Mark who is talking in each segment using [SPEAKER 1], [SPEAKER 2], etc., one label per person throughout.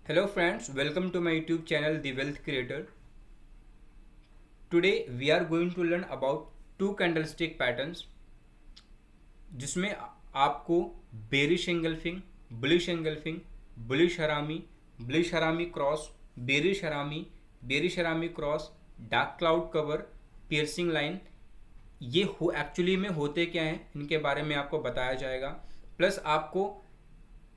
[SPEAKER 1] Hello friends, welcome to my YouTube channel The Wealth Creator. Today we are going to learn about two candlestick patterns जिसमें आपको bearish engulfing, bullish हरामी cross, bearish हरामी cross, dark cloud cover, piercing line, ये हो actually में होते क्या हैं इनके बारे में आपको बताया जाएगा। प्लस आपको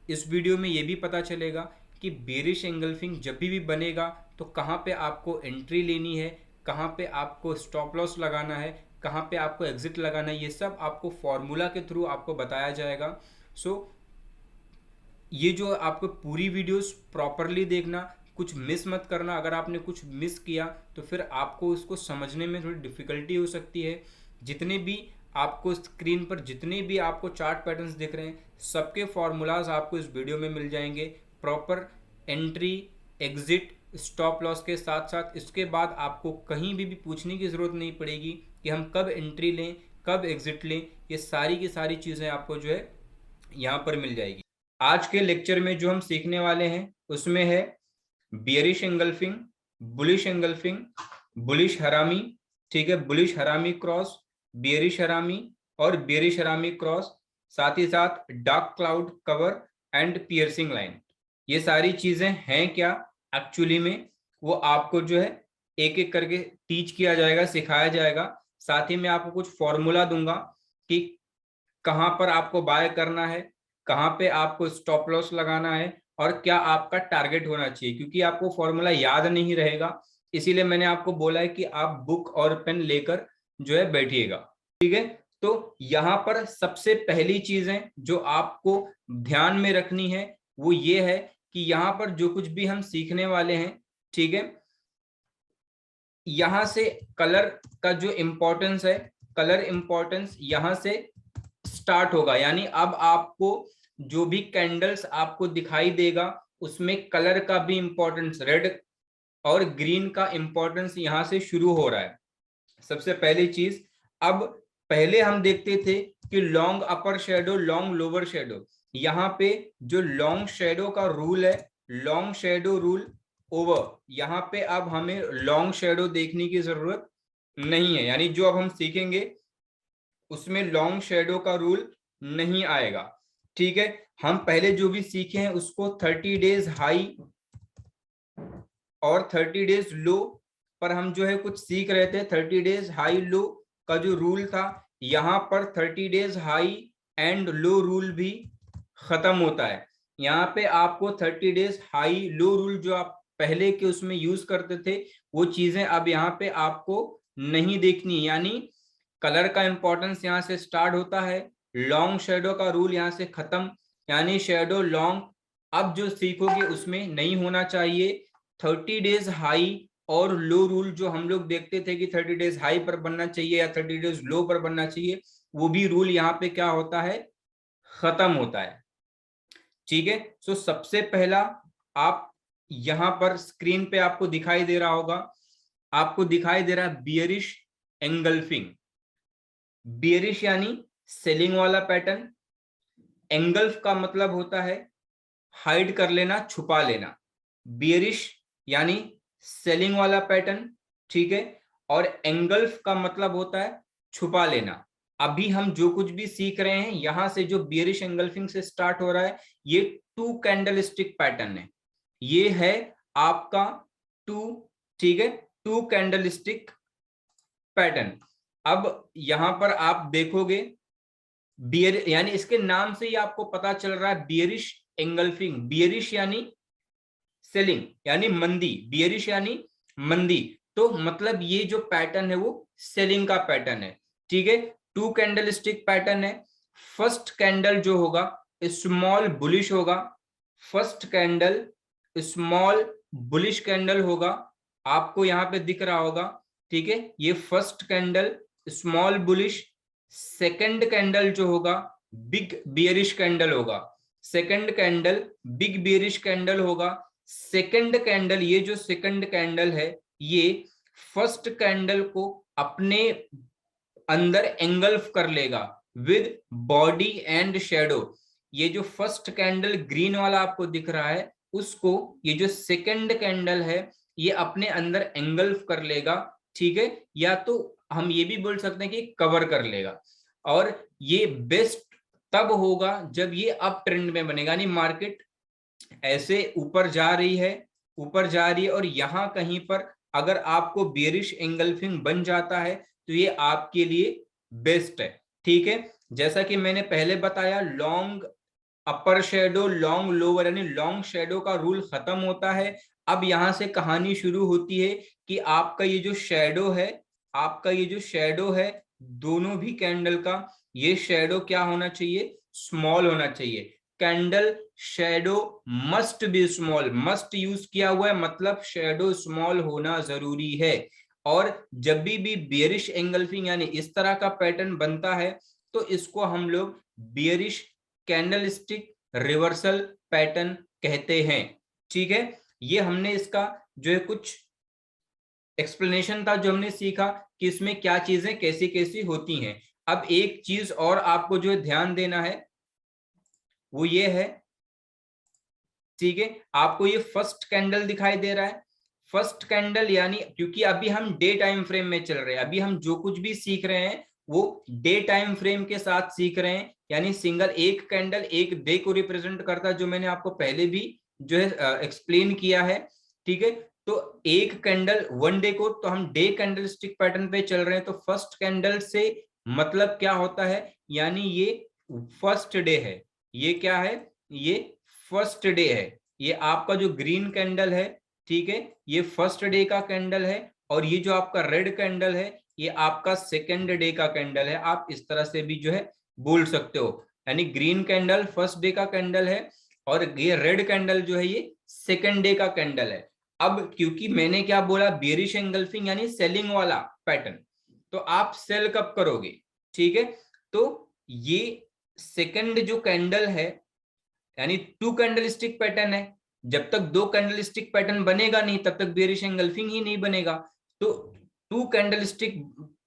[SPEAKER 1] इस वीडियो में ये भी पता चलेगा कि बेरिश एंगल्फिंग जब भी बनेगा तो कहाँ पे आपको एंट्री लेनी है, कहाँ पे आपको स्टॉप लॉस लगाना है, कहाँ पे आपको एग्जिट लगाना है, ये सब आपको फॉर्मूला के थ्रू आपको बताया जाएगा। ये जो आपको पूरी वीडियोस प्रॉपरली देखना, कुछ मिस मत करना। अगर आपने कुछ मिस किया तो फिर आपको उसको समझने में थोड़ी डिफिकल्टी हो सकती है। जितने भी आपको स्क्रीन पर जितने भी आपको चार्ट पैटर्न्स दिख रहे हैं, सबके फॉर्मूलाज आपको इस वीडियो में मिल जाएंगे, proper entry, exit, stop loss के साथ साथ। इसके बाद आपको कहीं भी पूछने की ज़रूरत नहीं पड़ेगी कि हम कब एंट्री लें, कब एग्जिट लें। ये सारी की सारी चीज़ें आपको जो है यहाँ पर मिल जाएगी। आज के लेक्चर में जो हम सीखने वाले हैं उसमें है बियरिश एंगल्फिंग, बुलिश हरामी, ठीक है, बुलिश हरामी क्रॉस, बियरिश हरामी और बियरिश हरामी क्रॉस, साथ ही साथ dark cloud cover and piercing line. ये सारी चीजें हैं क्या एक्चुअली में, वो आपको जो है एक एक करके टीच किया जाएगा, सिखाया जाएगा। साथ ही मैं आपको कुछ फॉर्मूला दूंगा कि कहां पर आपको बाय करना है, कहां पे आपको स्टॉप लॉस लगाना है और क्या आपका टारगेट होना चाहिए। क्योंकि आपको फॉर्मूला याद नहीं रहेगा, इसीलिए मैंने आपको बोला है कि आप बुक और पेन लेकर जो है बैठिएगा, ठीक है। तो यहां पर सबसे पहली चीजें जो आपको ध्यान में रखनी है वो ये है कि यहां पर जो कुछ भी हम सीखने वाले हैं, ठीक है, यहां से कलर का जो इंपॉर्टेंस है, कलर इंपॉर्टेंस यहां से स्टार्ट होगा। यानी अब आपको जो भी कैंडल्स आपको दिखाई देगा उसमें कलर का भी इंपॉर्टेंस, रेड और ग्रीन का इंपॉर्टेंस यहां से शुरू हो रहा है। सबसे पहली चीज, अब पहले हम देखते थे कि लॉन्ग अपर शेडो, लॉन्ग लोअर शेडो। यहाँ पे जो लॉन्ग शेडो का रूल है, लॉन्ग शेडो रूल ओवर, यहाँ पे अब हमें लॉन्ग शेडो देखने की जरूरत नहीं है। यानी जो अब हम सीखेंगे उसमें लॉन्ग शेडो का रूल नहीं आएगा, ठीक है। हम पहले जो भी सीखे हैं उसको 30 डेज हाई और 30 डेज लो पर हम जो है कुछ सीख रहे थे। 30 डेज हाई लो का जो रूल था, यहाँ पर 30 days high and low rule भी खत्म होता है। यहाँ पे आपको 30 डेज हाई लो रूल जो आप पहले के उसमें यूज करते थे वो चीजें अब यहाँ पे आपको नहीं देखनी। यानी कलर का इंपॉर्टेंस यहाँ से स्टार्ट होता है, लॉन्ग शेडो का रूल यहाँ से खत्म। यानी शेडो लॉन्ग अब जो सीखोगे उसमें नहीं होना चाहिए। 30 डेज हाई और लो रूल जो हम लोग देखते थे कि 30 डेज हाई पर बनना चाहिए या 30 डेज लो पर बनना चाहिए, वो भी रूल यहाँ पे क्या होता है, खत्म होता है, ठीक है। सो सबसे पहला, आप यहां पर स्क्रीन पे आपको दिखाई दे रहा होगा, आपको दिखाई दे रहा है बियरिश एंगल्फिंग। बियरिश यानी सेलिंग वाला पैटर्न, एंगल्फ का मतलब होता है हाइड कर लेना, छुपा लेना। बियरिश यानी सेलिंग वाला पैटर्न, ठीक है, और एंगल्फ का मतलब होता है छुपा लेना। अभी हम जो कुछ भी सीख रहे हैं यहां से जो बियरिश एंगल्फिंग से स्टार्ट हो रहा है, ये टू कैंडलस्टिक पैटर्न है। ये है आपका टू, ठीक है, टू कैंडलस्टिक पैटर्न। अब यहां पर आप देखोगे बियर, यानी इसके नाम से ही आपको पता चल रहा है बियरिश एंगल्फिंग। बियरिश यानी सेलिंग, यानी मंदी, बियरिश यानी मंदी। तो मतलब ये जो पैटर्न है वो सेलिंग का पैटर्न है, ठीक है। टू कैंडल स्टिक पैटर्न है। फर्स्ट कैंडल जो होगा स्मॉल बुलिश होगा, first candle small bullish candle होगा, आपको यहां पे दिख रहा होगा, ठीक है। ये first candle small bullish. Second candle जो होगा बिग बियरिश कैंडल होगा, second candle big bearish candle होगा। सेकंड कैंडल, ये जो सेकंड कैंडल है ये फर्स्ट कैंडल को अपने अंदर एंगल्फ कर लेगा विद बॉडी एंड शेडो। ये जो फर्स्ट कैंडल ग्रीन वाला आपको दिख रहा है उसको ये जो सेकंड कैंडल है ये अपने अंदर एंगल्फ कर लेगा, ठीक है, या तो हम ये भी बोल सकते हैं कि कवर कर लेगा। और ये बेस्ट तब होगा जब ये अप ट्रेंड में बनेगा, यानी मार्केट ऐसे ऊपर जा रही है, ऊपर जा रही है, और यहां कहीं पर अगर आपको बेरिश एंगल्फिंग बन जाता है तो ये आपके लिए बेस्ट है, ठीक है। जैसा कि मैंने पहले बताया, लॉन्ग अपर शेडो लॉन्ग लोअर, यानी लॉन्ग शेडो का रूल खत्म होता है। अब यहां से कहानी शुरू होती है कि आपका ये जो शेडो है, आपका ये जो शेडो है दोनों भी कैंडल का, ये शेडो क्या होना चाहिए, स्मॉल होना चाहिए। Candle shadow must be small, must use किया हुआ है, मतलब शेडो स्मॉल होना जरूरी है। और जब भी बेरिश एंगल्फिंग यानी इस तरह का पैटर्न बनता है तो इसको हम लोग बेरिश कैंडलस्टिक रिवर्सल पैटर्न कहते हैं, ठीक है। ये हमने इसका जो है कुछ एक्सप्लेनेशन था जो हमने सीखा कि इसमें क्या चीजें कैसी कैसी होती हैं। अब एक चीज और आपको जो है ध्यान देना है वो ये है, ठीक है, आपको ये फर्स्ट कैंडल दिखाई दे रहा है। फर्स्ट कैंडल यानी, क्योंकि अभी हम डे टाइम फ्रेम में चल रहे हैं, अभी हम जो कुछ भी सीख रहे हैं वो डे टाइम फ्रेम के साथ सीख रहे हैं, यानी सिंगल एक कैंडल एक डे को रिप्रेजेंट करता है, जो मैंने आपको पहले भी जो है एक्सप्लेन किया है, ठीक है। तो एक कैंडल वन डे को, तो हम डे कैंडल स्टिक पैटर्न पे चल रहे हैं, तो फर्स्ट कैंडल से मतलब क्या होता है, यानी ये फर्स्ट डे है, ये क्या है, ये फर्स्ट डे है। ये आपका जो ग्रीन कैंडल है, ठीक है, ये फर्स्ट डे का कैंडल है, और ये जो आपका रेड कैंडल है ये आपका सेकेंड डे का कैंडल है। आप इस तरह से भी जो है बोल सकते हो, यानी ग्रीन कैंडल फर्स्ट डे का कैंडल है और ये रेड कैंडल जो है ये सेकेंड डे का कैंडल है। अब क्योंकि मैंने क्या बोला, बेरिश एंगल्फिंग यानी सेलिंग वाला पैटर्न, तो आप सेल कब करोगे, ठीक है। तो ये सेकंड जो कैंडल है यानी टू कैंडलस्टिक पैटर्न है, जब तक दो कैंडलस्टिक पैटर्न बनेगा नहीं तब तक बेरिश एंगल्फिंग ही नहीं बनेगा। तो टू कैंडलस्टिक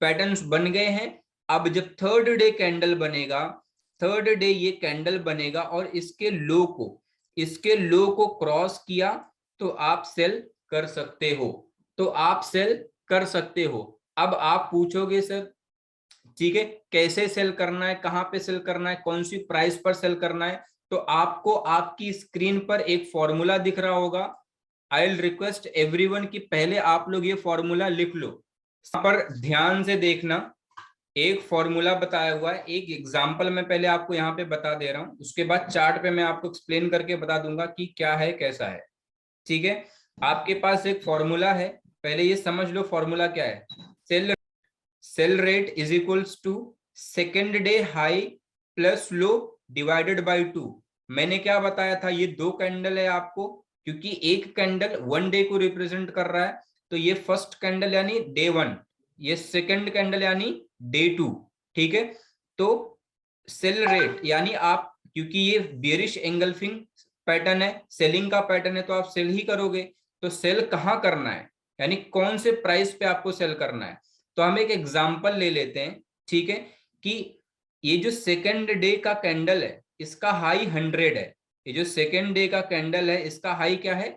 [SPEAKER 1] पैटर्न्स बन गए हैं। अब जब थर्ड डे कैंडल बनेगा, थर्ड डे ये कैंडल बनेगा और इसके लो को क्रॉस किया तो आप सेल कर सकते हो, तो आप सेल कर सकते हो। अब आप पूछोगे सर ठीक है कैसे सेल करना है, कहां पे सेल करना है, कौन सी प्राइस पर सेल करना है, तो आपको आपकी स्क्रीन पर एक फॉर्मूला दिख रहा होगा। आई विल रिक्वेस्ट एवरीवन कि पहले आप लोग ये फॉर्मूला लिख लो, यहाँ पर ध्यान से देखना। एक फॉर्मूला बताया हुआ है, एक एग्जांपल मैं पहले आपको यहाँ पे बता दे रहा हूँ, उसके बाद चार्ट पे मैं आपको एक्सप्लेन करके बता दूंगा कि क्या है कैसा है, ठीक है। आपके पास एक फॉर्मूला है, पहले ये समझ लो फॉर्मूला क्या है। Sell rate is equals to second day high plus low divided by 2। मैंने क्या बताया था, ये दो कैंडल है आपको, क्योंकि एक कैंडल वन डे को रिप्रेजेंट कर रहा है, तो ये फर्स्ट कैंडल यानी डे वन, ये सेकेंड कैंडल यानी डे टू, ठीक है। तो सेल रेट यानी आप, क्योंकि ये बेरिश एंगल्फिंग पैटर्न है, सेलिंग का पैटर्न है, तो आप सेल ही करोगे। तो सेल कहाँ करना है, यानी कौन से प्राइस पे आपको सेल करना है। तो हम एक एग्जांपल ले लेते हैं, ठीक है, कि ये जो सेकेंड डे का कैंडल है इसका हाई 100 है, ये जो सेकेंड डे का कैंडल है इसका हाई क्या है,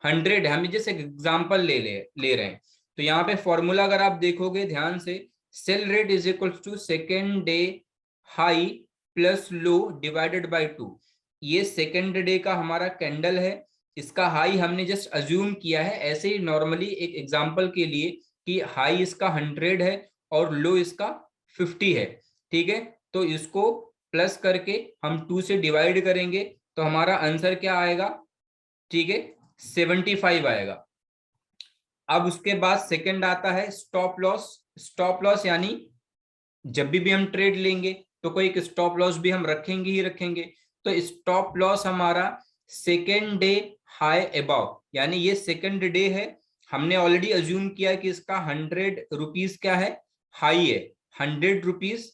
[SPEAKER 1] 100 है। हम जैसे एग्जांपल ले रहे हैं, तो यहाँ पे फॉर्मूला अगर आप देखोगे ध्यान से, sell rate is equal to second day high plus low divided by 2। ये सेकेंड डे का हमारा कैंडल है, इसका हाई हमने जस्ट अज्यूम किया है ऐसे ही नॉर्मली एक एग्जांपल के लिए कि हाई इसका 100 है और लो इसका 50 है, ठीक है। तो इसको प्लस करके हम 2 से डिवाइड करेंगे तो हमारा आंसर क्या आएगा, ठीक है, 75 आएगा। अब उसके बाद सेकंड आता है स्टॉप लॉस। स्टॉप लॉस यानी जब भी हम ट्रेड लेंगे तो कोई एक स्टॉप लॉस भी हम रखेंगे ही रखेंगे। तो स्टॉप लॉस हमारा सेकेंड डे हाई अबव, यानी ये सेकेंड डे है, हमने ऑलरेडी अज्यूम किया कि इसका 100 रुपीज क्या है, हाई है, 100 रुपीज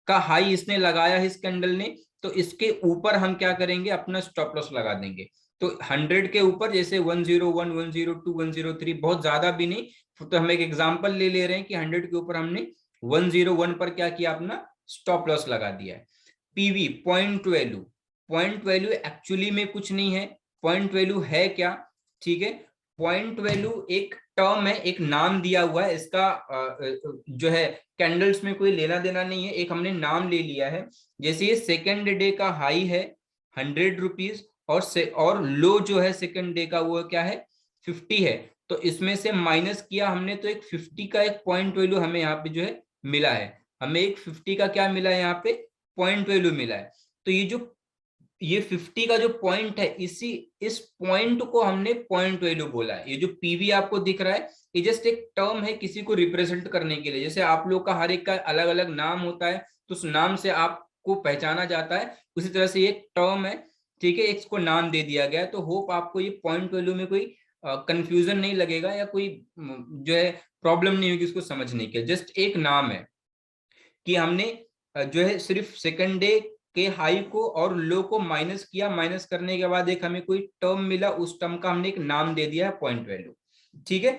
[SPEAKER 1] का हाई इसने लगाया है इस कैंडल ने, तो इसके ऊपर हम क्या करेंगे, अपना स्टॉप लॉस लगा देंगे। तो 100 के ऊपर जैसे 101, 102, 103, बहुत ज्यादा भी नहीं, तो हम एक एग्जांपल ले रहे हैं कि 100 के ऊपर हमने 101 पर क्या किया, अपना स्टॉप लॉस लगा दिया है। PV point value, point value actually में कुछ नहीं है, पॉइंट वैल्यू है क्या, ठीक है। पॉइंट वैल्यू एक टर्म है, एक नाम दिया हुआ है, इसका जो है कैंडल्स में कोई लेना देना नहीं है, एक हमने नाम ले लिया है। जैसे ये सेकेंड डे का हाई है 100 रुपीज, और लो जो है सेकेंड डे का वो क्या है 50 है, तो इसमें से माइनस किया हमने तो एक 50 का एक पॉइंट वैल्यू हमें यहाँ पे जो है मिला है, हमें एक 50 का क्या मिला है यहाँ पे पॉइंट वैल्यू मिला है। तो ये 50 का जो पॉइंट है, इस पॉइंट को हमने पॉइंट वैल्यू बोला है। ये जो पीवी आपको दिख रहा है ये जस्ट एक टर्म है किसी को रिप्रेजेंट करने के लिए, जैसे आप लोग का हर एक का अलग अलग नाम होता है तो उस नाम से आपको पहचाना जाता है, उसी तरह से ये एक टर्म है, ठीक है, इसको नाम दे दिया गया है। तो होप आपको ये पॉइंट वैल्यू में कोई कंफ्यूजन नहीं लगेगा या कोई जो है प्रॉब्लम नहीं होगी इसको समझने के, जस्ट एक नाम है कि हमने जो है सिर्फ सेकंड डे के हाई को और लो को माइनस किया, माइनस करने के बाद एक हमें कोई टर्म मिला, उस टर्म का हमने एक नाम दे दिया है पॉइंट वैल्यू, ठीक है,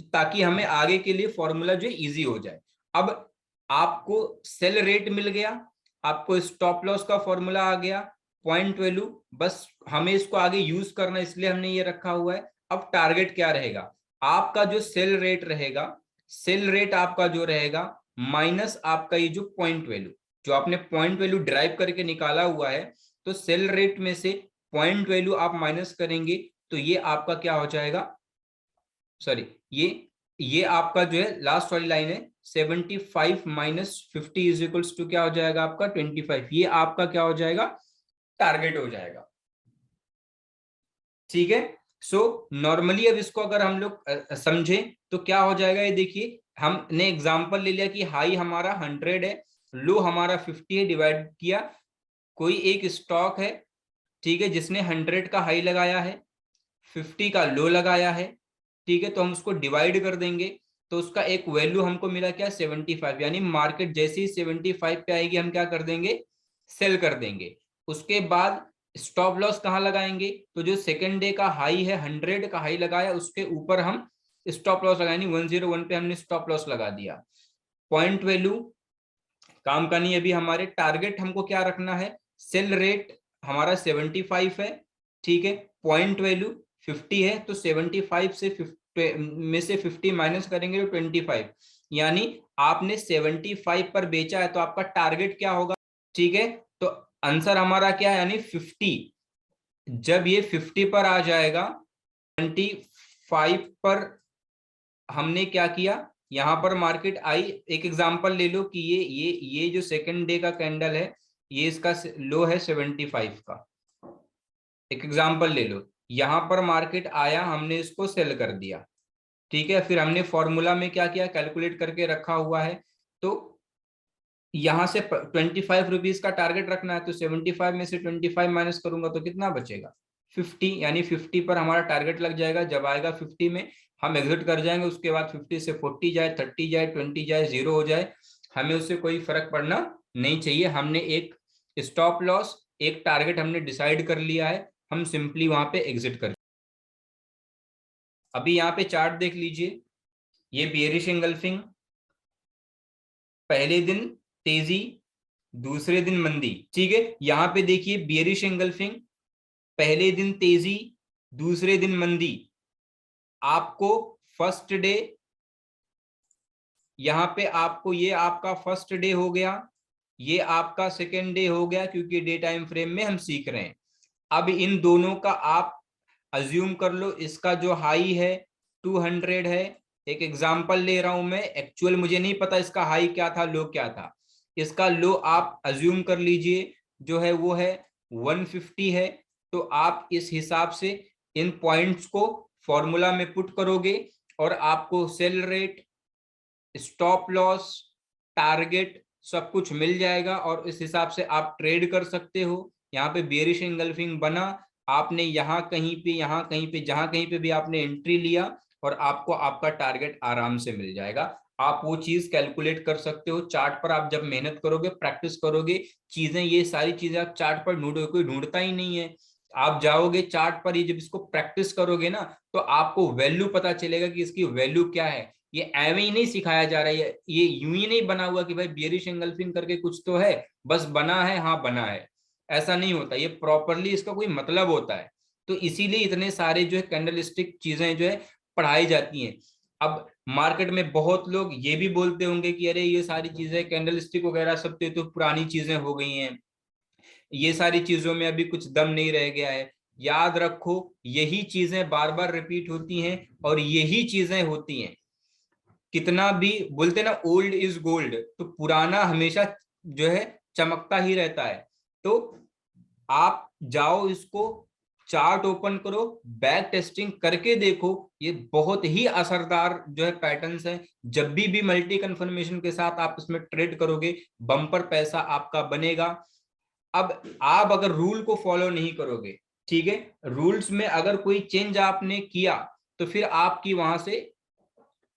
[SPEAKER 1] ताकि हमें आगे के लिए फॉर्मूला जो है इजी हो जाए। अब आपको सेल रेट मिल गया, आपको स्टॉप लॉस का फॉर्मूला आ गया, पॉइंट वैल्यू, बस हमें इसको आगे यूज करना इसलिए हमने ये रखा हुआ है। अब टारगेट क्या रहेगा, आपका जो सेल रेट रहेगा, सेल रेट आपका जो रहेगा माइनस आपका ये जो पॉइंट वैल्यू, जो आपने पॉइंट वैल्यू ड्राइव करके निकाला हुआ है, तो सेल रेट में से पॉइंट वैल्यू आप माइनस करेंगे तो ये आपका क्या हो जाएगा, सॉरी, ये आपका जो है लास्ट वाली लाइन है 75 माइनस 50 इज इक्वल्स टू क्या हो जाएगा आपका 25, ये आपका क्या हो जाएगा टारगेट हो जाएगा, ठीक है। सो नॉर्मली अब इसको अगर हम लोग समझें तो क्या हो जाएगा, ये देखिए हमने एग्जांपल ले लिया कि हाई हमारा 100 है, लो हमारा 50 है, डिवाइड किया, कोई एक स्टॉक है, ठीक है, जिसने 100 का हाई लगाया है 50 का लो लगाया है, ठीक है, तो हम उसको डिवाइड कर देंगे तो उसका एक वैल्यू हमको मिला क्या 75, यानी मार्केट जैसे ही 75 पे आएगी हम क्या कर देंगे सेल कर देंगे। उसके बाद स्टॉप लॉस कहाँ लगाएंगे, तो जो सेकेंड डे का हाई है 100 का हाई लगाया उसके ऊपर हम स्टॉप लॉस लगाएंगे, 101 पे हमने स्टॉप लॉस लगा दिया। पॉइंट वैल्यू काम का नहीं, अभी हमारे टारगेट हमको क्या रखना है, सेल रेट हमारा 75 है, ठीक है, पॉइंट वैल्यू 50 है, तो 75 से 50 में से 50 माइनस करेंगे तो 25, यानी आपने 75 पर बेचा है तो आपका टारगेट क्या होगा, ठीक है, तो आंसर हमारा क्या है, यानी 50, जब ये 50 पर आ जाएगा 25 पर हमने क्या किया, यहां पर मार्केट आई, एक एग्जांपल ले लो कि ये जो सेकंड डे का कैंडल है ये इसका लो है 75 का, एक एग्जांपल ले लो, यहां पर मार्केट आया हमने इसको सेल कर दिया, ठीक है, फिर हमने फॉर्मूला में क्या किया कैलकुलेट करके रखा हुआ है, तो यहां से 25 रुपीज का टारगेट रखना है, तो 75 में से 25 माइनस करूंगा तो कितना बचेगा 50, यानी 50 पर हमारा टारगेट लग जाएगा, जब आएगा 50 में हम एग्जिट कर जाएंगे, उसके बाद 50 से 40 जाए 30 जाए 20 जाए 0 हो जाए, हमें उससे कोई फर्क पड़ना नहीं चाहिए, हमने एक स्टॉप लॉस एक टारगेट हमने डिसाइड कर लिया है, हम सिंपली वहां पे एग्जिट कर। अभी यहाँ पे चार्ट देख लीजिए, ये बियरिश एंगल्फिंग, पहले दिन तेजी दूसरे दिन मंदी, ठीक है, यहां पे देखिए बियरिश एंगल्फिंग, पहले दिन तेजी दूसरे दिन मंदी, आपको फर्स्ट डे, यहां पे आपको ये आपका फर्स्ट डे हो गया, ये आपका सेकेंड डे हो गया, क्योंकि डे टाइम फ्रेम में हम सीख रहे हैं। अब इन दोनों का आप अज्यूम कर लो, इसका जो हाई है 200 है, एक एग्जांपल ले रहा हूं मैं, एक्चुअल मुझे नहीं पता इसका हाई क्या था लो क्या था, इसका लो आप अज्यूम कर लीजिए जो है वो है 150 है, तो आप इस हिसाब से इन पॉइंट्स को फॉर्मूला में पुट करोगे और आपको cell rate, stop loss, target सब कुछ मिल जाएगा, और इस हिसाब से आप ट्रेड कर सकते हो। यहाँ पे बेरिश एंगल्फिंग बना, आपने यहाँ कहीं पे जहां कहीं पे भी आपने एंट्री लिया और आपको आपका टारगेट आराम से मिल जाएगा, आप वो चीज कैलकुलेट कर सकते हो चार्ट पर। आप जब मेहनत करोगे प्रैक्टिस करोगे चीजें, ये सारी चीजें आप चार्ट पर ढूंढोगे, कोई ढूंढता ही नहीं है, आप जाओगे चार्ट पर, ये जब इसको प्रैक्टिस करोगे ना तो आपको वैल्यू पता चलेगा कि इसकी वैल्यू क्या है। ये एवं ही नहीं सिखाया जा रहा है, ये यूं ही नहीं बना हुआ कि भाई बियरिश एंगल्फिंग करके कुछ तो है बस बना है, हाँ बना है, ऐसा नहीं होता, ये प्रॉपरली इसका कोई मतलब होता है। तो इसीलिए इतने सारे जो है कैंडलस्टिक चीजें जो है पढ़ाई जाती हैं। अब मार्केट में बहुत लोग ये भी बोलते होंगे कि अरे ये सारी चीजें कैंडलस्टिक वगैरह सब तो पुरानी चीजें हो गई हैं, ये सारी चीजों में अभी कुछ दम नहीं रह गया है। याद रखो, यही चीजें बार बार रिपीट होती हैं और यही चीजें होती हैं। कितना भी बोलते ना ओल्ड इज गोल्ड, तो पुराना हमेशा जो है चमकता ही रहता है। तो आप जाओ, इसको चार्ट ओपन करो, बैक टेस्टिंग करके देखो, ये बहुत ही असरदार जो है पैटर्न्स है। जब भी मल्टी कंफर्मेशन के साथ आप इसमें ट्रेड करोगे, बम्पर पैसा आपका बनेगा। अब आप अगर रूल को फॉलो नहीं करोगे, ठीक है, रूल्स में अगर कोई चेंज आपने किया तो फिर आपकी वहां से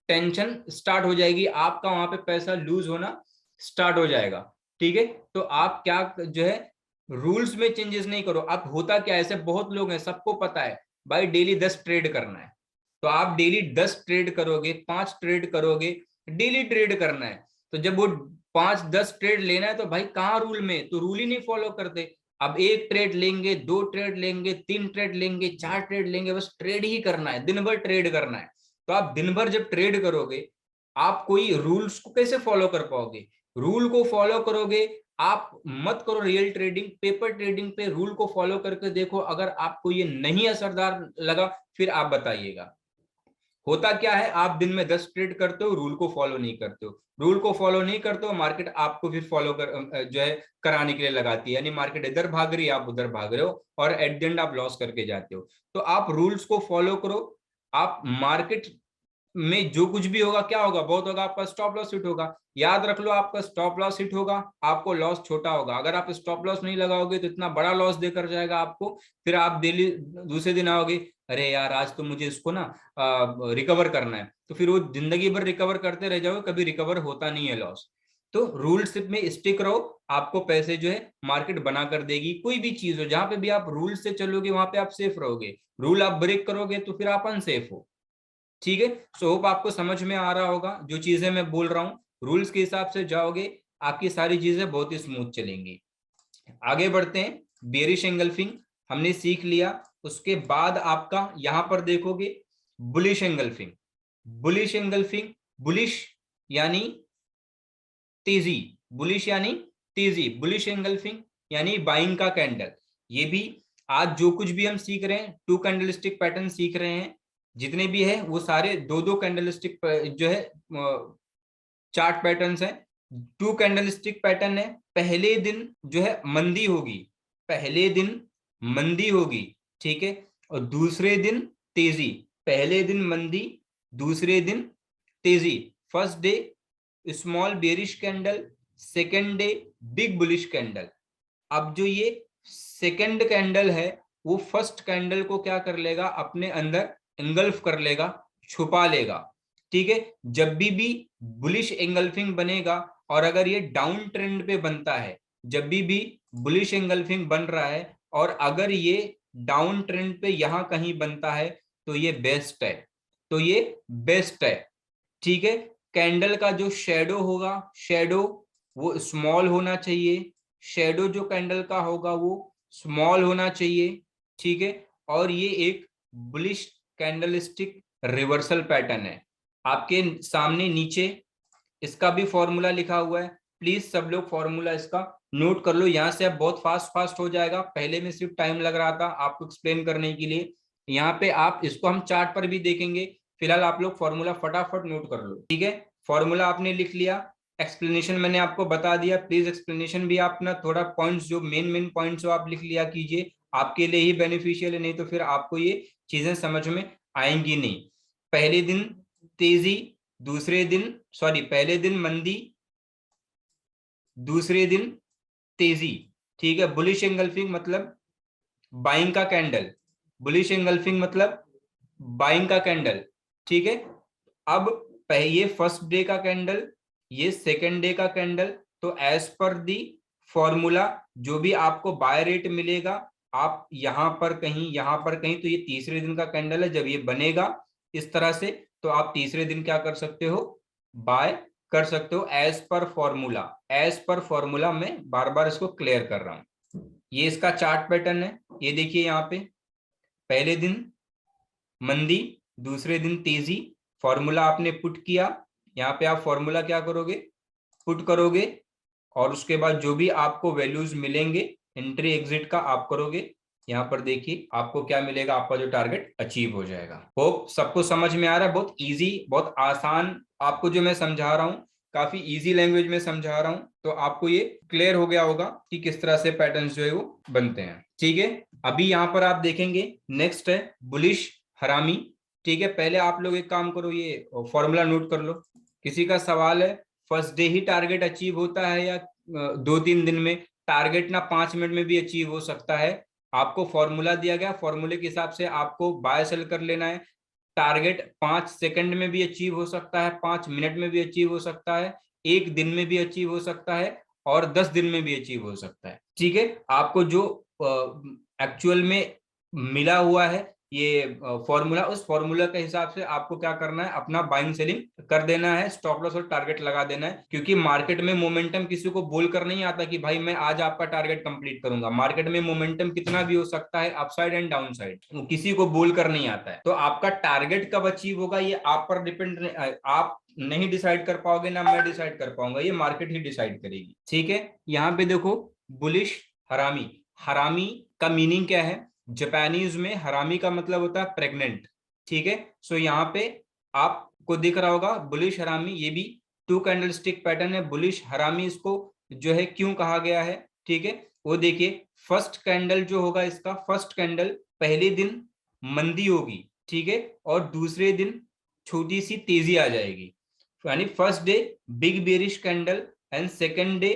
[SPEAKER 1] टेंशन स्टार्ट हो जाएगी, आपका वहां पे पैसा लूज होना स्टार्ट हो जाएगा। ठीक है, तो आप क्या जो है रूल्स में चेंजेस नहीं करो। अब होता क्या है, ऐसे बहुत लोग हैं, सबको पता है भाई डेली 10 ट्रेड करना है, तो आप डेली 10 ट्रेड करोगे, 5 ट्रेड करोगे, डेली ट्रेड करना है। तो जब वो 5-10 ट्रेड लेना है तो भाई कहाँ रूल में, तो रूल ही नहीं फॉलो करते। अब 1 ट्रेड लेंगे, 2 ट्रेड लेंगे, 3 ट्रेड लेंगे, 4 ट्रेड लेंगे, बस ट्रेड ही करना है, दिन भर ट्रेड करना है। तो आप दिन भर जब ट्रेड करोगे, आप कोई रूल्स को कैसे फॉलो कर पाओगे? रूल को फॉलो करोगे, आप मत करो रियल ट्रेडिंग, पेपर ट्रेडिंग पे रूल को फॉलो करके देखो। अगर आपको ये नहीं असरदार लगा फिर आप बताइएगा। होता क्या है, आप दिन में 10 ट्रेड करते हो, रूल को फॉलो नहीं करते हो, रूल को फॉलो नहीं करते हो, मार्केट आपको फिर फॉलो कर जो है कराने के लिए लगाती है, यानी मार्केट इधर भाग रही है, आप उधर भाग रहे हो और एट द एंड आप लॉस करके जाते हो। तो आप रूल्स को फॉलो करो। आप मार्केट में जो कुछ भी होगा, क्या होगा, बहुत होगा, आपका स्टॉप लॉस हिट होगा। याद रख लो, आपका स्टॉप लॉस हिट होगा, आपको लॉस छोटा होगा। अगर आप स्टॉप लॉस नहीं लगाओगे तो इतना बड़ा लॉस देकर जाएगा आपको, फिर आप डेली दूसरे दिन आओगे, अरे यार आज तो मुझे इसको ना रिकवर करना है, तो फिर वो जिंदगी भर रिकवर करते रह जाओगे, कभी रिकवर होता नहीं है लॉस। तो रूल्स में स्टिक रहो, आपको पैसे जो है मार्केट बना कर देगी। कोई भी चीज हो, जहां पे भी आप रूल से चलोगे वहां पे आप सेफ रहोगे, रूल आप ब्रेक करोगे तो फिर आप अनसेफ हो। ठीक है, सो होप आपको समझ में आ रहा होगा जो चीजें मैं बोल रहा हूँ। रूल्स के हिसाब से जाओगे, आपकी सारी चीजें बहुत ही स्मूथ चलेंगी। आगे बढ़ते हैं। बेरिश एंगल्फिंग हमने सीख लिया, उसके बाद आपका यहां पर देखोगे bullish engulfing. Bullish engulfing, bullish यानी तेजी, बुलिश यानी तेजी, बुलिश एंगल्फिंग यानी बाइंग का कैंडल। ये भी आज जो कुछ भी हम सीख रहे हैं, 2 कैंडलस्टिक पैटर्न सीख रहे हैं, जितने भी है वो सारे 2-2 कैंडलस्टिक जो है चार्ट पैटर्न्स हैं। 2 कैंडलस्टिक पैटर्न है। पहले दिन जो है मंदी होगी, पहले दिन मंदी होगी, ठीक है, और दूसरे दिन तेजी। पहले दिन मंदी, दूसरे दिन तेजी। First day small bearish candle, second day big bullish candle. अब जो ये सेकेंड कैंडल है वो फर्स्ट कैंडल को क्या कर लेगा, अपने अंदर एंगल्फ कर लेगा, छुपा लेगा। ठीक है, जब भी बुलिश एंगल्फिंग बनेगा और अगर ये डाउन ट्रेंड पे बनता है, जब भी बुलिश एंगल्फिंग बन रहा है और अगर ये डाउन ट्रेंड पे यहां कहीं बनता है तो ये बेस्ट है, तो ये बेस्ट है। ठीक है, कैंडल का जो शेडो होगा, शेडो वो स्मॉल होना चाहिए, शेडो जो कैंडल का होगा वो स्मॉल होना चाहिए। ठीक है, और ये एक बुलिश कैंडलस्टिक रिवर्सल पैटर्न है। आपके सामने नीचे इसका भी फॉर्मूला लिखा हुआ है, प्लीज सब लोग फॉर्मूला इसका नोट कर लो, यहां से अब बहुत फास्ट फास्ट हो जाएगा। पहले में सिर्फ टाइम लग रहा था आपको एक्सप्लेन करने के लिए, यहाँ पे आप इसको हम चार्ट पर भी देखेंगे। फिलहाल आप लोग फॉर्मूला फटाफट नोट कर लो। ठीक है, फॉर्मूला आपने लिख लिया, एक्सप्लेनेशन मैंने आपको बता दिया, प्लीज एक्सप्लेनेशन भी आप ना थोड़ा पॉइंट्स जो मेन पॉइंट्स आप लिख लिया कीजिए, आपके लिए ही बेनिफिशियल है, नहीं तो फिर आपको ये चीजें समझ में आएंगी नहीं। पहले दिन तेजी, दूसरे दिन सॉरी पहले दिन मंदी, दूसरे दिन तेजी। ठीक है, बुलिश एंगल्फिंग मतलब बाइंग का कैंडल, बुलिश एंगल्फिंग मतलब बाइंग का कैंडल। ठीक है, अब ये फर्स्ट डे का कैंडल, ये सेकेंड डे का कैंडल, तो एज पर दी फॉर्मूला जो भी आपको बाय रेट मिलेगा, आप यहां पर कहीं यहां पर कहीं, तो ये तीसरे दिन का कैंडल है, जब ये बनेगा इस तरह से तो आप तीसरे दिन क्या कर सकते हो, बाय कर सकते हो as per formula. As per formula मैं बार बार इसको क्लियर कर रहा हूं। ये इसका चार्ट पैटर्न है, ये देखिए यहाँ पे पहले दिन मंदी, दूसरे दिन तेजी, फॉर्मूला आपने पुट किया, यहाँ पे आप फॉर्मूला क्या करोगे, पुट करोगे, और उसके बाद जो भी आपको वैल्यूज मिलेंगे एंट्री एग्जिट का आप करोगे। यहाँ पर देखिए आपको क्या मिलेगा, आपका जो टारगेट अचीव हो जाएगा। होप सबको समझ में आ रहा है, बहुत इजी, बहुत आसान आपको जो मैं समझा रहा हूँ, काफी इजी लैंग्वेज में समझा रहा हूँ, तो आपको ये क्लियर हो गया होगा कि किस तरह से पैटर्न्स जो है वो बनते हैं। ठीक है, अभी यहाँ पर आप देखेंगे नेक्स्ट है बुलिश हरामी। ठीक है, पहले आप लोग एक काम करो, ये फॉर्मूला नोट कर लो। किसी का सवाल है फर्स्ट डे ही टारगेट अचीव होता है या 2-3 दिन में? टारगेट ना 5 मिनट में भी अचीव हो सकता है। आपको फॉर्मूला दिया गया, फॉर्मूले के हिसाब से आपको बाय सेल कर लेना है। टारगेट 5 सेकंड में भी अचीव हो सकता है, 5 मिनट में भी अचीव हो सकता है, 1 दिन में भी अचीव हो सकता है, और 10 दिन में भी अचीव हो सकता है। ठीक है, आपको जो एक्चुअल में मिला हुआ है ये फॉर्मूला, उस फॉर्मूला के हिसाब से आपको क्या करना है, अपना बाइंग सेलिंग कर देना है, स्टॉप लॉस और टारगेट लगा देना है। क्योंकि मार्केट में मोमेंटम किसी को बोल कर नहीं आता कि भाई मैं आज आपका टारगेट कंप्लीट करूंगा। मार्केट में मोमेंटम कितना भी हो सकता है, अपसाइड एंड डाउन साइड, वो किसी को बोल कर नहीं आता है। तो आपका टारगेट कब अचीव होगा ये आप पर डिपेंड, आप नहीं डिसाइड कर पाओगे, ना मैं डिसाइड कर पाऊंगा, ये मार्केट ही डिसाइड करेगी। ठीक है, यहाँ पे देखो बुलिश हरामी, हरामी का मीनिंग क्या है? जापानीज में हरामी का मतलब होता है प्रेग्नेंट। ठीक है, सो यहाँ पे आपको दिख रहा होगा बुलिश हरामी, ये भी 2 कैंडलस्टिक पैटर्न है। बुलिश हरामी इसको जो है क्यों कहा गया है? ठीक है, वो देखिए फर्स्ट कैंडल जो होगा, इसका फर्स्ट कैंडल पहले दिन मंदी होगी, ठीक है, और दूसरे दिन छोटी सी तेजी आ जाएगी। यानी first day big bearish candle and second day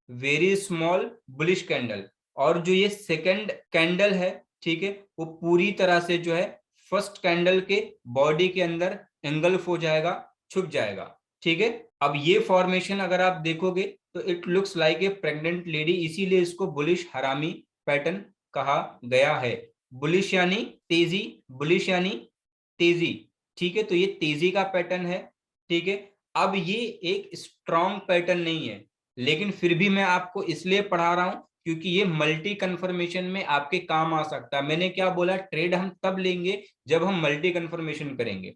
[SPEAKER 1] very small bullish candle. और जो ये सेकेंड कैंडल है, ठीक है, वो पूरी तरह से जो है फर्स्ट कैंडल के बॉडी के अंदर एंगल्फ हो जाएगा, छुप जाएगा। ठीक है, अब ये फॉर्मेशन अगर आप देखोगे तो it looks like a pregnant lady, इसीलिए इसको बुलिश हरामी पैटर्न कहा गया है। बुलिश यानी तेजी, बुलिश यानी तेजी। ठीक है, तो ये तेजी का पैटर्न है। ठीक है, अब ये एक स्ट्रॉन्ग पैटर्न नहीं है, लेकिन फिर भी मैं आपको इसलिए पढ़ा रहा हूं क्योंकि ये मल्टी कन्फर्मेशन में आपके काम आ सकता है। मैंने क्या बोला, ट्रेड हम तब लेंगे जब हम मल्टी कन्फर्मेशन करेंगे।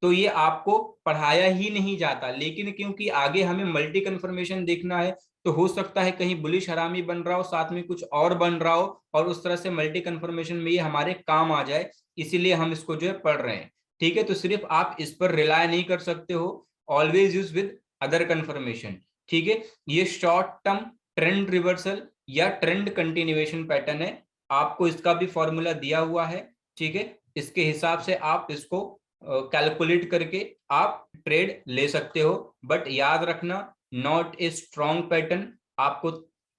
[SPEAKER 1] तो ये आपको पढ़ाया ही नहीं जाता, लेकिन क्योंकि आगे हमें मल्टी कन्फर्मेशन देखना है, तो हो सकता है कहीं बुलिश हरामी बन रहा हो, साथ में कुछ और बन रहा हो, और उस तरह से मल्टी कन्फर्मेशन में ये हमारे काम आ जाए, इसीलिए हम इसको जो है पढ़ रहे हैं। ठीक है, तो सिर्फ आप इस पर रिलाय नहीं कर सकते हो, always use with other confirmation. ठीक है, ये शॉर्ट टर्म ट्रेंड रिवर्सल या ट्रेंड कंटिन्यूएशन पैटर्न है, आपको इसका भी फॉर्मूला दिया हुआ है। ठीक है, इसके हिसाब से आप इसको कैलकुलेट करके आप ट्रेड ले सकते हो, बट याद रखना नॉट ए स्ट्रॉन्ग पैटर्न, आपको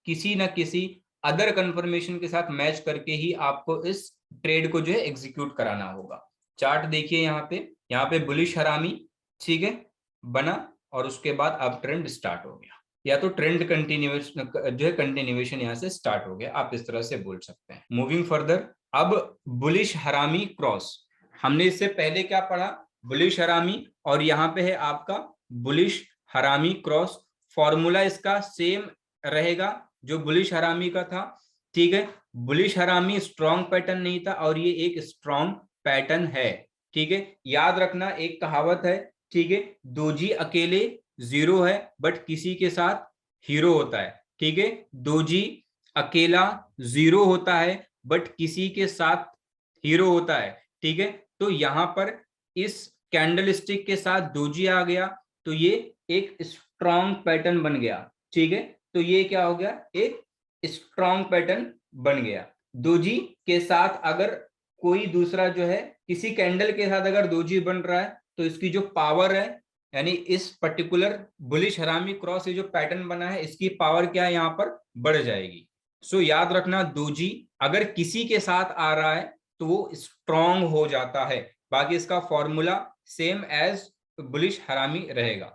[SPEAKER 1] किसी ना किसी अदर कंफर्मेशन के साथ मैच करके ही आपको इस ट्रेड को जो है एग्जीक्यूट कराना होगा। चार्ट देखिए यहाँ पे बुलिश हरामी, ठीक है, बना, और उसके बाद अब ट्रेंड स्टार्ट हो गया, या तो ट्रेंड कंटिन्यूएशन जो है कंटिन्यूएशन यहाँ से स्टार्ट हो गया, आप इस तरह से बोल सकते हैं। मूविंग फर्दर, अब बुलिश हरामी क्रॉस, हमने इससे पहले क्या पढ़ा, बुलिश हरामी, और यहाँ पे है आपका बुलिश हरामी क्रॉस। फॉर्मूला इसका सेम रहेगा जो बुलिश हरामी का था। ठीक है, बुलिश हरामी स्ट्रॉन्ग पैटर्न नहीं था, और ये एक स्ट्रॉन्ग पैटर्न है। ठीक है, याद रखना एक कहावत है, ठीक है, दोजी अकेले जीरो है बट किसी के साथ हीरो होता है। ठीक है, दोजी अकेला जीरो होता है बट किसी के साथ हीरो होता है। ठीक है, तो यहां पर इस कैंडल स्टिक के साथ दोजी आ गया, तो ये एक स्ट्रॉन्ग पैटर्न बन गया। ठीक है, तो ये क्या हो गया, एक स्ट्रॉन्ग पैटर्न बन गया। दोजी के साथ अगर कोई दूसरा जो है, किसी कैंडल के साथ अगर दोजी बन रहा है, तो इसकी जो पावर है, यानी इस पर्टिकुलर बुलिश हरामी क्रॉस ये जो पैटर्न बना है, इसकी पावर क्या है, यहाँ पर बढ़ जाएगी। सो याद रखना, दोजी अगर किसी के साथ आ रहा है तो वो स्ट्रॉन्ग हो जाता है, बाकी इसका फॉर्मूला सेम एज बुलिश हरामी रहेगा।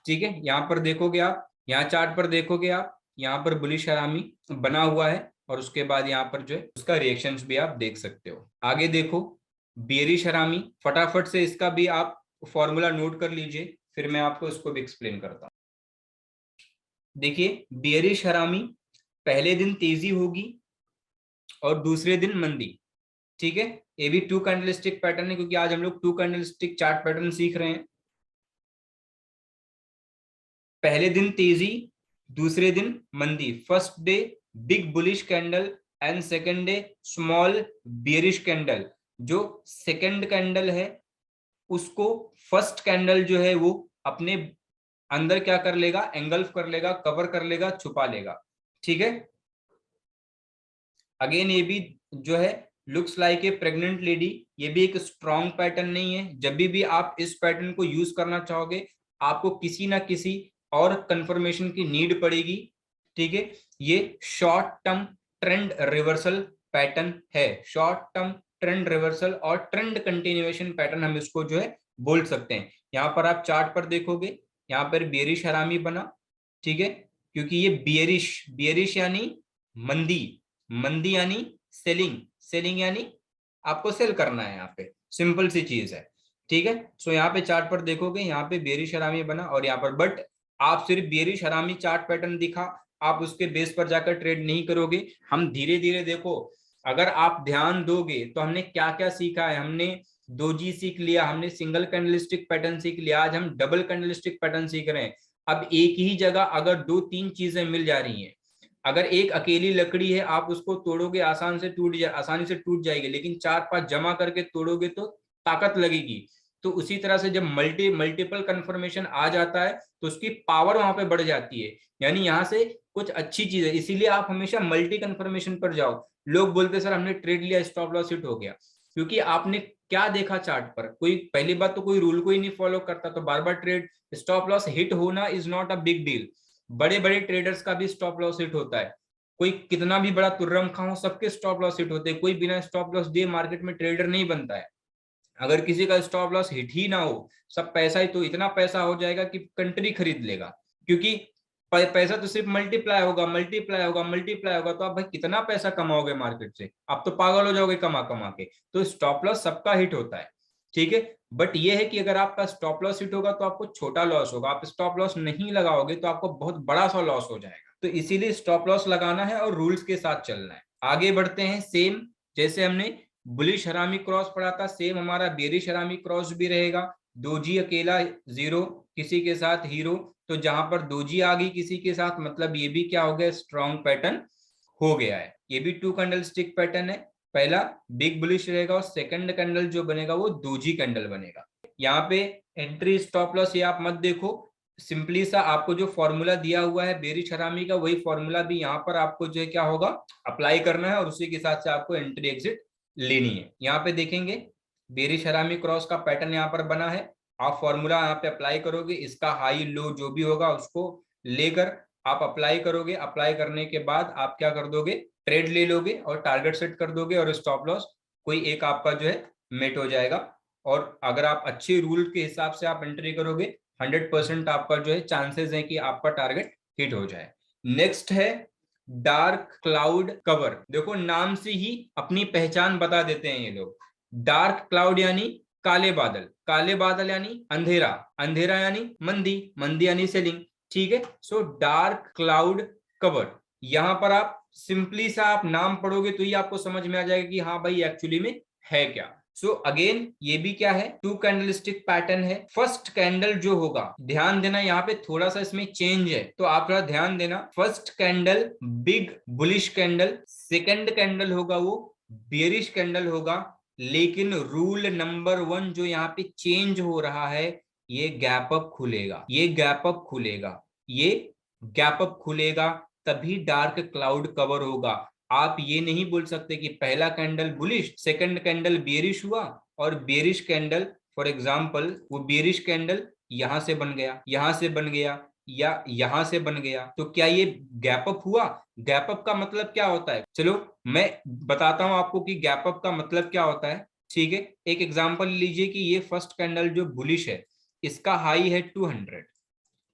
[SPEAKER 1] ठीक है, यहां पर देखोगे आप, यहाँ चार्ट पर देखोगे आप, यहाँ पर बुलिश हरामी बना हुआ है, और उसके बाद यहाँ पर जो है उसका रिएक्शंस भी आप देख सकते हो। आगे देखो बेरिश हरामी, फटाफट से इसका भी आप फॉर्मूला नोट कर लीजिए, फिर मैं आपको इसको भी एक्सप्लेन करता हूँ। देखिए बेरिश हरामी, पहले दिन तेजी होगी और दूसरे दिन मंदी। ठीक है, ये भी 2 कैंडलस्टिक पैटर्न है, क्योंकि आज हम लोग 2 कैंडलस्टिक चार्ट पैटर्न सीख रहे हैं। पहले दिन तेजी, दूसरे दिन मंदी। First day big bullish candle and second day small bearish candle. जो सेकेंड कैंडल है उसको फर्स्ट कैंडल जो है वो अपने अंदर क्या कर लेगा, एंगल्फ कर लेगा, कवर कर लेगा, छुपा लेगा। ठीक है, अगेन ये भी जो है looks like a pregnant lady. ये भी एक स्ट्रॉन्ग पैटर्न नहीं है। जब भी आप इस पैटर्न को यूज करना चाहोगे आपको किसी ना किसी और कंफर्मेशन की नीड पड़ेगी। ठीक है, ये short term trend reversal pattern है। शॉर्ट टर्म ट्रेंड रिवर्सल और ट्रेंड कंटिन्यूएशन पैटर्न हम इसको जो है बोल सकते हैं। यहाँ पर आप चार्ट पर देखोगे, यहाँ पर बेरिश हरामी बना। ठीक है, क्योंकि ये बियरिश, बियरिश यानी मंदी, मंदी यानी सेलिंग, सेलिंग यानी आपको सेल करना है। यहाँ पे सिंपल सी चीज है। ठीक है, सो यहाँ पे चार्ट पर देखोगे, यहाँ पे बेरिश हरामी बना और यहाँ पर, बट आप सिर्फ बेरिश हरामी चार्ट पैटर्न दिखा, आप उसके बेस पर जाकर ट्रेड नहीं करोगे। हम धीरे धीरे, देखो अगर आप ध्यान दोगे तो हमने क्या क्या सीखा है। हमने दोजी सीख लिया, हमने सिंगल कैंडलस्टिक पैटर्न सीख लिया, आज हम डबल कैंडलस्टिक पैटर्न सीख रहे हैं। अब एक ही जगह अगर 2-3 चीजें मिल जा रही हैं, अगर एक अकेली लकड़ी है आप उसको तोड़ोगे आसानी से टूट जाएगी, लेकिन 4-5 जमा करके तोड़ोगे तो ताकत लगेगी। तो उसी तरह से जब मल्टीपल कंफर्मेशन आ जाता है तो उसकी पावर वहां पे बढ़ जाती है। यानी यहाँ से कुछ अच्छी चीज है, इसीलिए आप हमेशा मल्टी कंफर्मेशन पर जाओ। लोग बोलते सर हमने ट्रेड लिया, स्टॉप लॉस हिट हो गया, क्योंकि आपने क्या देखा चार्ट पर। कोई पहली बात तो कोई रूल को ही नहीं फॉलो करता, तो बार बार ट्रेड स्टॉप लॉस हिट होना is not a big deal. बड़े बड़े ट्रेडर्स का भी स्टॉप लॉस हिट होता है। कोई कितना भी बड़ा तुर्रम खा हो, सबके स्टॉप लॉस हिट होते हैं। कोई बिना स्टॉप लॉस दिए मार्केट में ट्रेडर नहीं बनता है। अगर किसी का स्टॉप लॉस हिट ही ना हो, सब पैसा ही तो इतना पैसा हो जाएगा कि कंट्री खरीद लेगा, क्योंकि पैसा तो सिर्फ मल्टीप्लाई होगा, मल्टीप्लाई होगा, मल्टीप्लाई होगा। तो आप भाई कितना पैसा कमाओगे मार्केट से, आप तो पागल हो जाओगे कमा कमा के। तो स्टॉप लॉस सबका हिट होता है। ठीक है, बट ये है कि अगर आपका स्टॉप लॉस हिट होगा तो आपको छोटा लॉस होगा, आप स्टॉप लॉस नहीं लगाओगे तो आपको बहुत बड़ा सा लॉस हो जाएगा। तो इसीलिए स्टॉप लॉस लगाना है और रूल्स के साथ चलना है। आगे बढ़ते हैं। सेम जैसे हमने बुलिश हरामी क्रॉस पढ़ा था, सेम हमारा बेरिश हरामी क्रॉस भी रहेगा। दोजी अकेला जीरो, किसी के साथ हीरो। तो जहां पर दोजी आ गई किसी के साथ, मतलब ये भी क्या हो गया, स्ट्रॉन्ग पैटर्न हो गया है। ये भी 2 कैंडल स्टिक पैटर्न है। पहला बिग बुलिश रहेगा और सेकंड कैंडल जो बनेगा वो दोजी कैंडल बनेगा। यहाँ पे एंट्री स्टॉप लॉस ये आप मत देखो, सिंपली सा आपको जो फॉर्मूला दिया हुआ है बेरिश हरामी का, वही फॉर्मूला भी यहाँ पर आपको जो है क्या होगा, अप्लाई करना है और उसी के साथ से आपको एंट्री एग्जिट लेनी है। यहाँ पे देखेंगे बेरिश हरामी क्रॉस का पैटर्न यहाँ पर बना है। आप फॉर्मूला यहाँ पे अप्लाई करोगे, इसका हाई लो जो भी होगा उसको लेकर आप अप्लाई करोगे। अप्लाई करने के बाद आप क्या कर दोगे, ट्रेड ले लोगे और टारगेट सेट कर दोगे और स्टॉप लॉस कोई एक आपका जो है मेट हो जाएगा। और अगर आप अच्छे रूल के हिसाब से आप एंट्री करोगे, 100% आपका जो है चांसेस है कि आपका टारगेट हिट हो जाए। नेक्स्ट है डार्क क्लाउड कवर। देखो नाम से ही अपनी पहचान बता देते हैं ये लोग। डार्क क्लाउड यानी काले बादल, काले बादल यानी अंधेरा, अंधेरा यानी मंदी, मंदी यानी सेलिंग। ठीक है, सो डार्क क्लाउड कवर। यहां पर आप सिंपली सा आप नाम पढ़ोगे तो ही आपको समझ में आ जाएगा कि हाँ भाई एक्चुअली में है क्या। सो अगेन ये भी क्या है, 2 कैंडलस्टिक पैटर्न है। फर्स्ट कैंडल जो होगा, ध्यान देना यहाँ पे थोड़ा सा इसमें चेंज है, तो आप थोड़ा ध्यान देना। First candle big bullish candle, second candle होगा वो बेरिश कैंडल होगा। लेकिन रूल नंबर 1 जो यहाँ पे चेंज हो रहा है, ये गैप अप खुलेगा, ये गैप अप खुलेगा, ये गैप अप खुलेगा, तभी डार्क क्लाउड कवर होगा। आप ये नहीं बोल सकते कि पहला candle bullish, second candle bearish हुआ और बेरिश कैंडल, फॉर एग्जांपल वो बेरिश कैंडल यहां से बन गया, यहां से बन गया या यहां से बन गया, तो क्या ये गैप अप हुआ? गैप अप का मतलब क्या होता है, चलो मैं बताता हूं आपको कि गैप अप का मतलब क्या होता है। ठीक है, एक एग्जांपल लीजिए कि ये फर्स्ट कैंडल जो बुलिश है, इसका हाई है 200,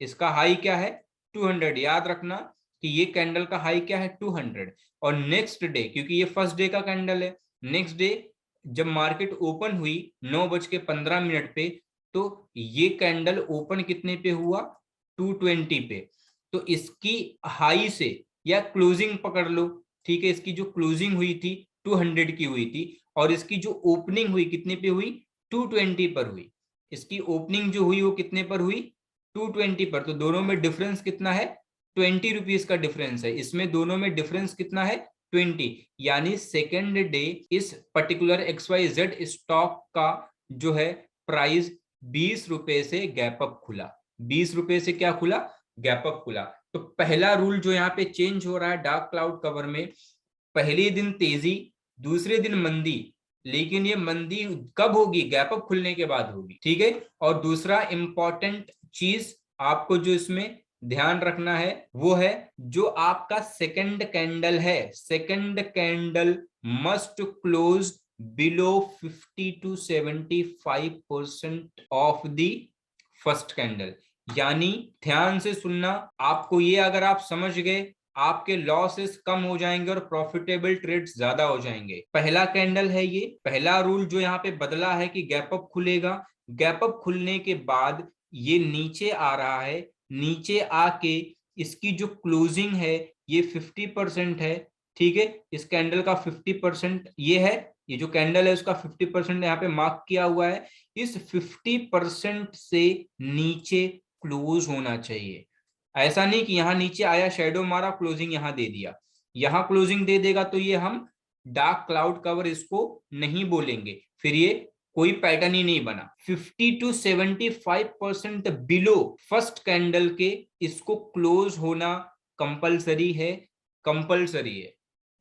[SPEAKER 1] इसका हाई क्या है 200। याद रखना कि ये कैंडल का हाई क्या है 200। और नेक्स्ट डे, क्योंकि ये फर्स्ट डे का कैंडल है, नेक्स्ट डे जब मार्केट ओपन हुई 9:15 पे, तो ये कैंडल ओपन कितने पे हुआ, 220 पे। तो इसकी हाई से या क्लोजिंग पकड़ लो, ठीक है, इसकी जो क्लोजिंग हुई थी 200 की हुई थी, और इसकी जो ओपनिंग हुई कितने पे हुई, 220 पर हुई। इसकी ओपनिंग जो हुई वो कितने पर हुई, 220 पर। तो दोनों में डिफरेंस कितना है, 20 रुपीज का डिफरेंस है। इसमें दोनों में डिफरेंस कितना है, 20। यानी सेकेंड डे इस पर्टिकुलर XYZ स्टॉक का जो है प्राइस 20 रुपए से गैप अप खुला। 20 रुपए से क्या खुला, गैप अप खुला। तो पहला रूल जो यहाँ पे चेंज हो रहा है डार्क क्लाउड कवर में, पहले दिन तेजी, दूसरे दिन मंदी, लेकिन ये मंदी कब होगी, गैप अप खुलने के बाद होगी, ठीक है। और दूसरा इंपॉर्टेंट चीज आपको जो इसमें ध्यान रखना है वो है, जो आपका सेकंड कैंडल है, second candle must close below 50 to 75% of the first candle. यानी ध्यान से सुनना, आपको ये अगर आप समझ गए, आपके लॉसेस कम हो जाएंगे और प्रॉफिटेबल ट्रेड्स ज्यादा हो जाएंगे। पहला कैंडल है ये, पहला रूल जो यहाँ पे बदला है कि गैप अप खुलेगा, गैप अप खुलने के बाद ये नीचे आ रहा है, नीचे आके इसकी जो क्लोजिंग है ये 50% है, ठीक है। इस कैंडल का 50% ये है, ये जो कैंडल है उसका 50% यहाँ पे मार्क किया हुआ है। इस 50% से नीचे क्लोज होना चाहिए। ऐसा नहीं कि यहां नीचे आया, शेडो मारा, क्लोजिंग यहां दे दिया। यहां क्लोजिंग दे देगा तो ये हम डार्क क्लाउड कवर इसको नहीं बोलेंगे, फिर ये कोई पैटर्न ही नहीं बना। 50 to 75% बिलो फर्स्ट कैंडल के इसको क्लोज होना कंपलसरी है, कंपलसरी है,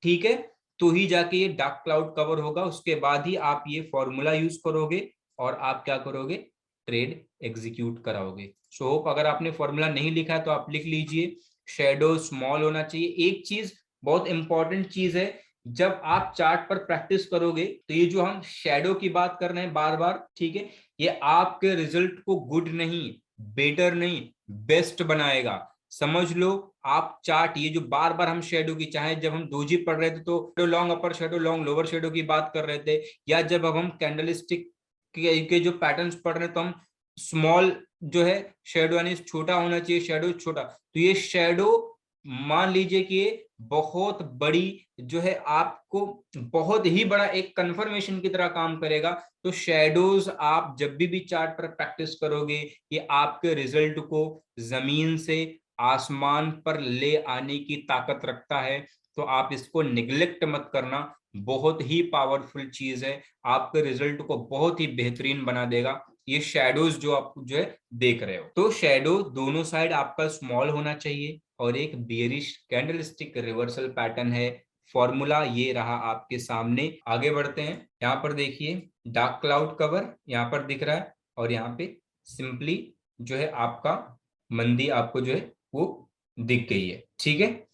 [SPEAKER 1] ठीक है। तो ही जाके ये डार्क क्लाउड कवर होगा, उसके बाद ही आप ये फॉर्मूला यूज करोगे और आप क्या करोगे, ट्रेड एग्जीक्यूट कराओगे। सो होप अगर आपने फॉर्मूला नहीं लिखा है तो आप लिख लीजिए, शेडो स्मॉल होना चाहिए। एक चीज बहुत इंपॉर्टेंट चीज है, जब आप चार्ट पर प्रैक्टिस करोगे तो ये जो हम शेडो की बात कर रहे हैं बार बार, ठीक है, ये आपके रिजल्ट को गुड नहीं, बेटर नहीं, बेस्ट बनाएगा। समझ लो, आप चार्ट ये जो बार बार हम शेडो की, चाहे जब हम दोजी पढ़ रहे थे तो शेडो लॉन्ग अपर शेडो लॉन्ग लोअर शेडो की बात कर रहे थे, या जब अब हम कैंडलस्टिक के जो पैटर्न्स पढ़ रहे हैं तो हम स्मॉल जो है शेडो, यानी छोटा होना चाहिए शेडो, छोटा। तो ये शेडो मान लीजिए कि ये बहुत बड़ी जो है, आपको बहुत ही बड़ा एक कंफर्मेशन की तरह काम करेगा। तो शेडोज आप जब भी चार्ट पर प्रैक्टिस करोगे, ये आपके रिजल्ट को जमीन से आसमान पर ले आने की ताकत रखता है। तो आप इसको निग्लेक्ट मत करना, बहुत ही पावरफुल चीज है, आपके रिजल्ट को बहुत ही बेहतरीन बना देगा ये शेडोज जो आप जो है देख रहे हो। तो शेडो दोनों साइड आपका स्मॉल होना चाहिए, और एक बियरिश कैंडलस्टिक रिवर्सल पैटर्न है। फॉर्मूला ये रहा आपके सामने। आगे बढ़ते हैं, यहाँ पर देखिए डार्क क्लाउड कवर यहाँ पर दिख रहा है, और यहाँ पे सिंपली जो है आपका मंदी आपको जो है वो दिख गई है, ठीक है।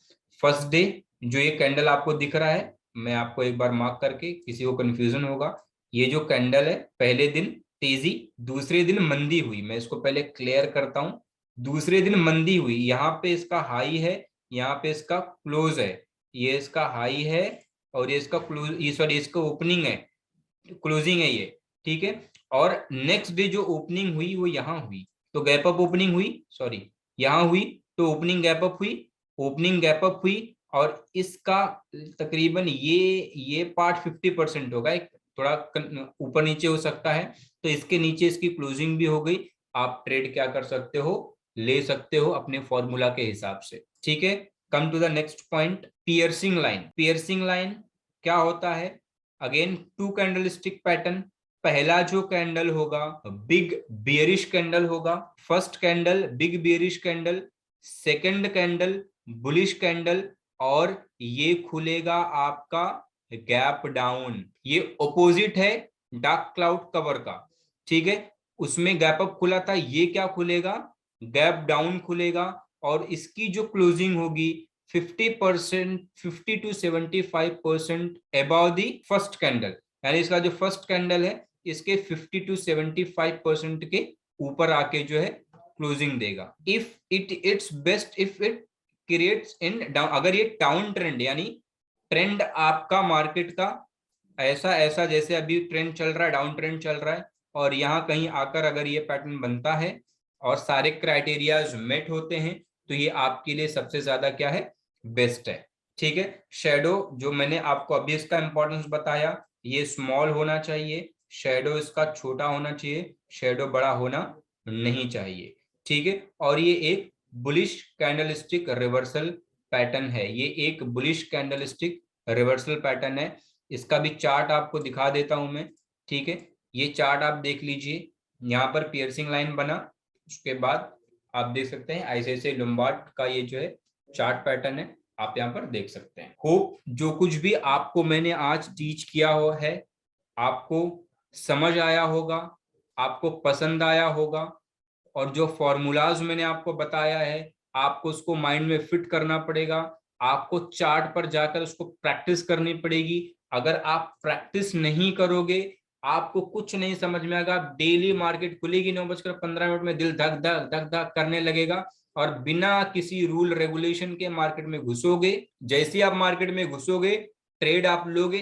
[SPEAKER 1] फर्स्ट डे जो ये कैंडल आपको दिख रहा है, मैं आपको एक बार मार्क करके, किसी को कंफ्यूजन होगा, ये जो कैंडल है पहले दिन तेजी, दूसरे दिन मंदी हुई। मैं इसको पहले क्लियर करता हूं, दूसरे दिन मंदी हुई, यहाँ पे इसका हाई है, यहाँ पे इसका क्लोज है, ये इसका हाई है और ये इसका क्लोज, ये सॉरी इसका ओपनिंग है, क्लोजिंग है ये, ठीक है। और नेक्स्ट डे जो ओपनिंग हुई वो यहाँ हुई, तो गैप अप ओपनिंग हुई, सॉरी यहाँ हुई, तो ओपनिंग गैप अप हुई, ओपनिंग गैप अप हुई, और इसका तकरीबन ये पार्ट 50% होगा, एक थोड़ा ऊपर नीचे हो सकता है, तो इसके नीचे इसकी क्लोजिंग भी हो गई। आप ट्रेड क्या कर सकते हो, ले सकते हो अपने फॉर्मूला के हिसाब से, ठीक है। Come to the next point, piercing line. Piercing line क्या होता है, अगेन टू कैंडलस्टिक पैटर्न। पहला जो कैंडल होगा बिग बियरिश कैंडल होगा, first candle big bearish candle, second candle bullish candle, और ये खुलेगा आपका गैप डाउन। ये ऑपोजिट है डार्क क्लाउड कवर का, ठीक है। उसमें गैप अप खुला था, ये क्या खुलेगा, गैप डाउन खुलेगा, और इसकी जो क्लोजिंग होगी 50%, 50 to 75% above the first candle, यानी इसका जो फर्स्ट कैंडल है इसके 50 to 75% के ऊपर आके जो है क्लोजिंग देगा। If it's best if it creates in down, अगर ये डाउन ट्रेंड, यानी ट्रेंड आपका मार्केट का ऐसा ऐसा जैसे अभी ट्रेंड चल रहा है, डाउन ट्रेंड चल रहा है, और यहाँ कहीं आकर अगर ये पैटर्न बनता है और सारे क्राइटेरियाज मेट होते हैं, तो ये आपके लिए सबसे ज्यादा क्या है, बेस्ट है। ठीक है। शेडो जो मैंने आपको अभी इसका इंपॉर्टेंस बताया, ये स्मॉल होना चाहिए, शेडो इसका छोटा होना चाहिए, शेडो बड़ा होना नहीं चाहिए। ठीक है। और ये एक बुलिश कैंडलस्टिक रिवर्सल पैटर्न है, ये एक बुलिश कैंडलस्टिक रिवर्सल पैटर्न है। इसका भी चार्ट आपको दिखा देता हूं मैं। ठीक है, ये चार्ट आप देख लीजिए, यहाँ पर पियर्सिंग लाइन बना, उसके बाद आप देख सकते हैं ऐसे लुम्बार्ड का ये जो है चार्ट पैटर्न है, आप यहाँ पर देख सकते हैं। होप जो कुछ भी आपको मैंने आज टीच किया हो है आपको समझ आया होगा, आपको पसंद आया होगा, और जो फॉर्मूलाज मैंने आपको बताया है आपको उसको माइंड में फिट करना पड़ेगा, आपको चार्ट पर जाकर उसको प्रैक्टिस करनी पड़ेगी। अगर आप प्रैक्टिस नहीं करोगे आपको कुछ नहीं समझ में आएगा। डेली मार्केट खुलेगी 9:15 में दिल धक धक धक धक करने लगेगा, और बिना किसी रूल रेगुलेशन के मार्केट में घुसोगे। जैसे आप मार्केट में घुसोगे ट्रेड आप लोगे,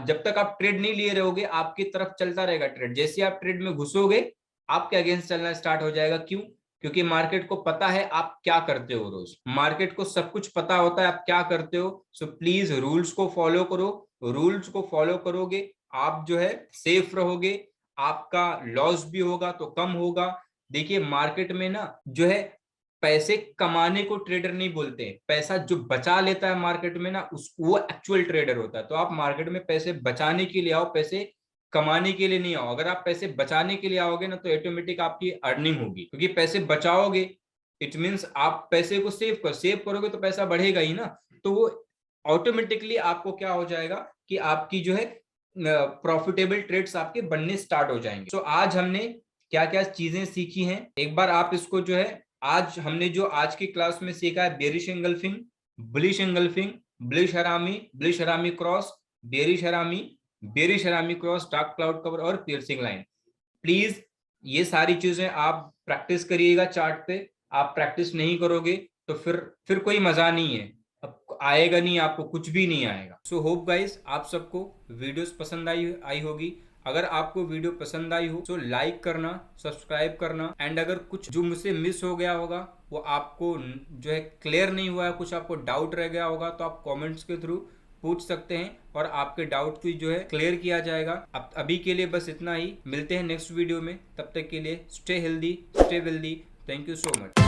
[SPEAKER 1] जब तक आप ट्रेड नहीं लिए रहोगे आपकी तरफ चलता रहेगा ट्रेड। जैसे आप ट्रेड में घुसोगे आपके अगेंस्ट चलना स्टार्ट हो जाएगा। क्यों? क्योंकि मार्केट को पता है आप क्या करते हो, रोज मार्केट को सब कुछ पता होता है आप क्या करते हो। सो प्लीज रूल्स को फॉलो करो, रूल्स को फॉलो करोगे आप जो है सेफ रहोगे, आपका लॉस भी होगा तो कम होगा। देखिए मार्केट में ना जो है पैसे कमाने को ट्रेडर नहीं बोलते, पैसा जो बचा लेता है मार्केट में ना उस वो एक्चुअल ट्रेडर होता है। तो आप मार्केट में पैसे बचाने के लिए आओ, पैसे कमाने के लिए नहीं आओ। अगर आप पैसे बचाने के लिए आओगे ना तो ऑटोमेटिक आपकी अर्निंग होगी, क्योंकि पैसे बचाओगे इट मीन्स आप पैसे को सेव करोगे तो पैसा बढ़ेगा ही ना। तो वो ऑटोमेटिकली आपको क्या हो जाएगा कि आपकी जो है प्रॉफिटेबल ट्रेड्स आपके बनने स्टार्ट हो जाएंगे। तो आज हमने क्या क्या चीजें सीखी हैं एक बार आप इसको जो है, आज हमने जो आज की क्लास में सीखा है bearish engulfing, bullish engulfing, bullish हरामी क्रॉस, बेरिश हरामी क्रॉस, डार्क क्लाउड कवर और पियर्सिंग लाइन। प्लीज ये सारी चीजें आप प्रैक्टिस करिएगा चार्ट पे। आप प्रैक्टिस नहीं करोगे तो फिर कोई मजा नहीं है, आएगा नहीं, आपको कुछ भी नहीं आएगा। सो होप गाइस आप सबको वीडियोस पसंद आई होगी। अगर आपको वीडियो पसंद आई हो तो लाइक करना, सब्सक्राइब करना, एंड अगर कुछ जो मुझसे मिस हो गया होगा वो आपको जो है क्लियर नहीं हुआ है, कुछ आपको डाउट रह गया होगा तो आप कमेंट्स के थ्रू पूछ सकते हैं और आपके डाउट को जो है क्लियर किया जाएगा। अब अभी के लिए बस इतना ही, मिलते हैं नेक्स्ट वीडियो में, तब तक के लिए stay healthy, stay wealthy. Thank you so much.